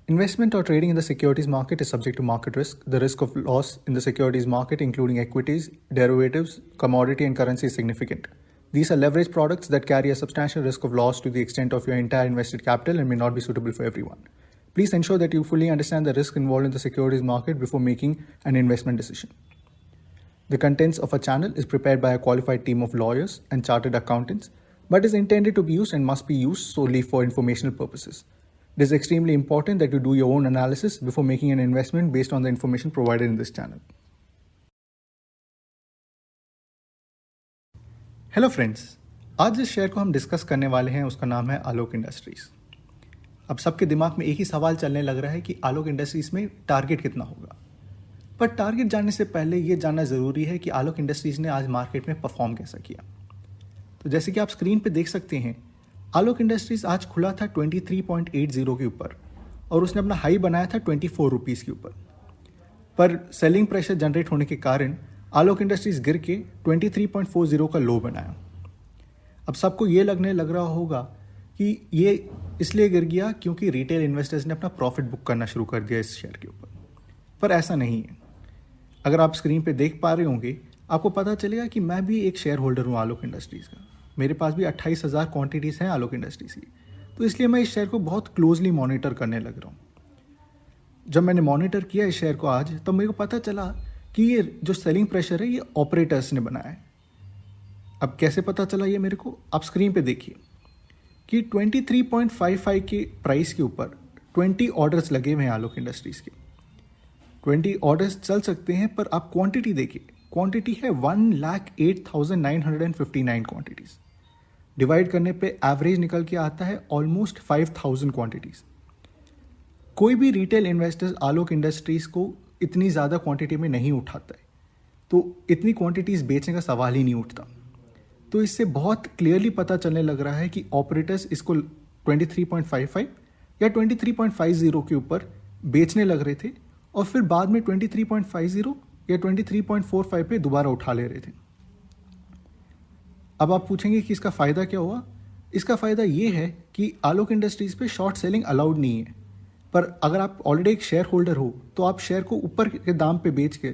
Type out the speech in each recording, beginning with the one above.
Investment or trading in the securities market is subject to market risk. The risk of loss in the securities market, including equities, derivatives, commodity, and currency, is significant. These are leveraged products that carry a substantial risk of loss to the extent of your entire invested capital and may not be suitable for everyone. Please ensure that you fully understand the risk involved in the securities market before making an investment decision. The contents of a channel is prepared by a qualified team of lawyers and chartered accountants, but is intended to be used and must be used solely for informational purposes. It is extremely important that you do your own analysis before making an investment based on the information provided in this channel. Hello friends, आज जिस share को हम discuss करने वाले हैं उसका नाम है आलोक इंडस्ट्रीज। अब सबके दिमाग में एक ही सवाल चलने लग रहा है कि आलोक इंडस्ट्रीज में टारगेट कितना होगा। पर टारगेट जानने से पहले ये जानना ज़रूरी है कि आलोक इंडस्ट्रीज ने आज मार्केट में परफॉर्म कैसा किया। तो जैसे कि आप स्क्रीन पे देख सकते हैं, आलोक इंडस्ट्रीज आज खुला था 23.80 के ऊपर और उसने अपना हाई बनाया था 24 रुपीज़ के ऊपर। पर सेलिंग प्रेशर जनरेट होने के कारण आलोक इंडस्ट्रीज गिर के 23.40 का लो बनाया। अब सबको ये लग रहा होगा कि ये इसलिए गिर गया क्योंकि रिटेल इन्वेस्टर्स ने अपना प्रॉफिट बुक करना शुरू कर दिया इस शेयर के ऊपर। पर ऐसा नहीं है। अगर आप स्क्रीन पे देख पा रहे होंगे, आपको पता चलेगा कि मैं भी एक शेयर होल्डर हूँ आलोक इंडस्ट्रीज़ का। मेरे पास भी 28,000 क्वांटिटीज़ हैं आलोक इंडस्ट्रीज़ की, तो इसलिए मैं इस शेयर को बहुत क्लोजली मॉनिटर करने लग रहा हूँ। जब मैंने मॉनिटर किया इस शेयर को आज, तब मेरे को पता चला कि ये जो सेलिंग प्रेशर है ये ऑपरेटर्स ने बनाया है। अब कैसे पता चला ये मेरे को, आप स्क्रीन पे देखिए कि 23.55 के प्राइस के ऊपर 20 ऑर्डर्स लगे हुए हैं आलोक इंडस्ट्रीज़ के। 20 ऑर्डर्स चल सकते हैं, पर आप क्वांटिटी देखिए, क्वांटिटी है 1,08,959 क्वांटिटीज़। डिवाइड करने पे एवरेज निकल के आता है ऑलमोस्ट 5,000 क्वांटिटीज़। कोई भी रिटेल इन्वेस्टर्स आलोक इंडस्ट्रीज़ को इतनी ज़्यादा क्वांटिटी में नहीं उठाता है, तो इतनी क्वांटिटीज़ बेचने का सवाल ही नहीं उठता। तो इससे बहुत क्लियरली पता चलने लग रहा है कि ऑपरेटर्स इसको 23.55 या 23.50 के ऊपर बेचने लग रहे थे और फिर बाद में 23.50 या 23.45 पे दोबारा उठा ले रहे थे। अब आप पूछेंगे कि इसका फ़ायदा क्या हुआ। इसका फ़ायदा ये है कि आलोक इंडस्ट्रीज़ पे शॉर्ट सेलिंग अलाउड नहीं है, पर अगर आप ऑलरेडी एक शेयर होल्डर हो तो आप शेयर को ऊपर के दाम पे बेच के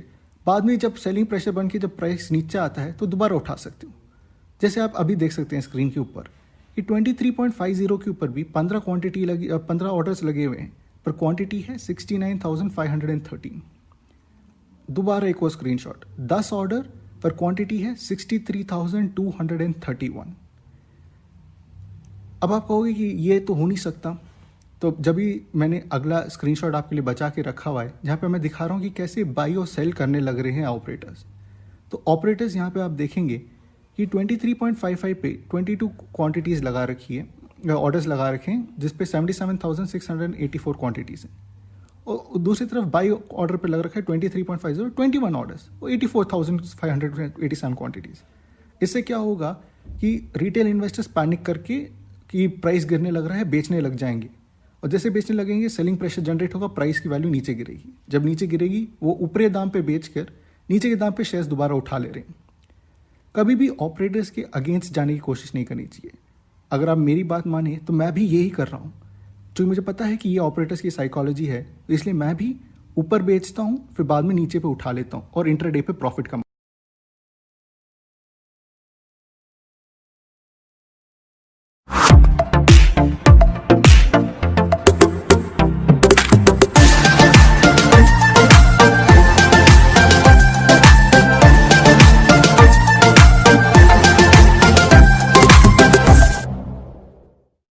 बाद में जब सेलिंग प्रेशर बन के जब प्राइस नीचे आता है तो दोबारा उठा सकते हो। जैसे आप अभी देख सकते हैं स्क्रीन के ऊपर कि 23.50 के ऊपर भी 15 ऑर्डर्स लगे हुए हैं, पर क्वांटिटी है 69,513। दोबारा एक और स्क्रीनशॉट, 10 ऑर्डर पर क्वांटिटी है 63,231। अब आप कहोगे कि ये तो हो नहीं सकता, तो जब भी मैंने अगला स्क्रीनशॉट आपके लिए बचा के रखा हुआ है जहाँ पे मैं दिखा रहा हूँ कि कैसे बाई और सेल करने लग रहे हैं ऑपरेटर्स। तो ऑपरेटर्स यहाँ पे आप देखेंगे कि 23.55 पे 22 क्वांटिटीज़ लगा रखी है, ऑर्डर्स लगा रखे हैं, जिसपे 77,684 क्वांटिटीज़ हैं। और दूसरी तरफ बाई ऑर्डर पे लग रखा है 23.50 21 ऑर्डर्स और 84,587 क्वांटिटीज़। इससे क्या होगा कि रिटेल इन्वेस्टर्स पैनिक करके कि प्राइस गिरने लग रहा है, बेचने लग जाएंगे, और जैसे बेचने लगेंगे सेलिंग प्रेशर जनरेट होगा, प्राइस की वैल्यू नीचे गिरेगी। जब नीचे गिरेगी वो ऊपरी दाम पे बेचकर नीचे के दाम पे शेयर्स दोबारा उठा ले रहे हैं। कभी भी ऑपरेटर्स के अगेंस्ट जाने की कोशिश नहीं करनी चाहिए। अगर आप मेरी बात माने तो मैं भी यही कर रहा हूँ, क्योंकि मुझे पता है कि ये ऑपरेटर्स की साइकोलॉजी है, इसलिए मैं भी ऊपर बेचता हूँ, फिर बाद में नीचे पे उठा लेता हूँ और इंट्राडे पे प्रॉफिट कमा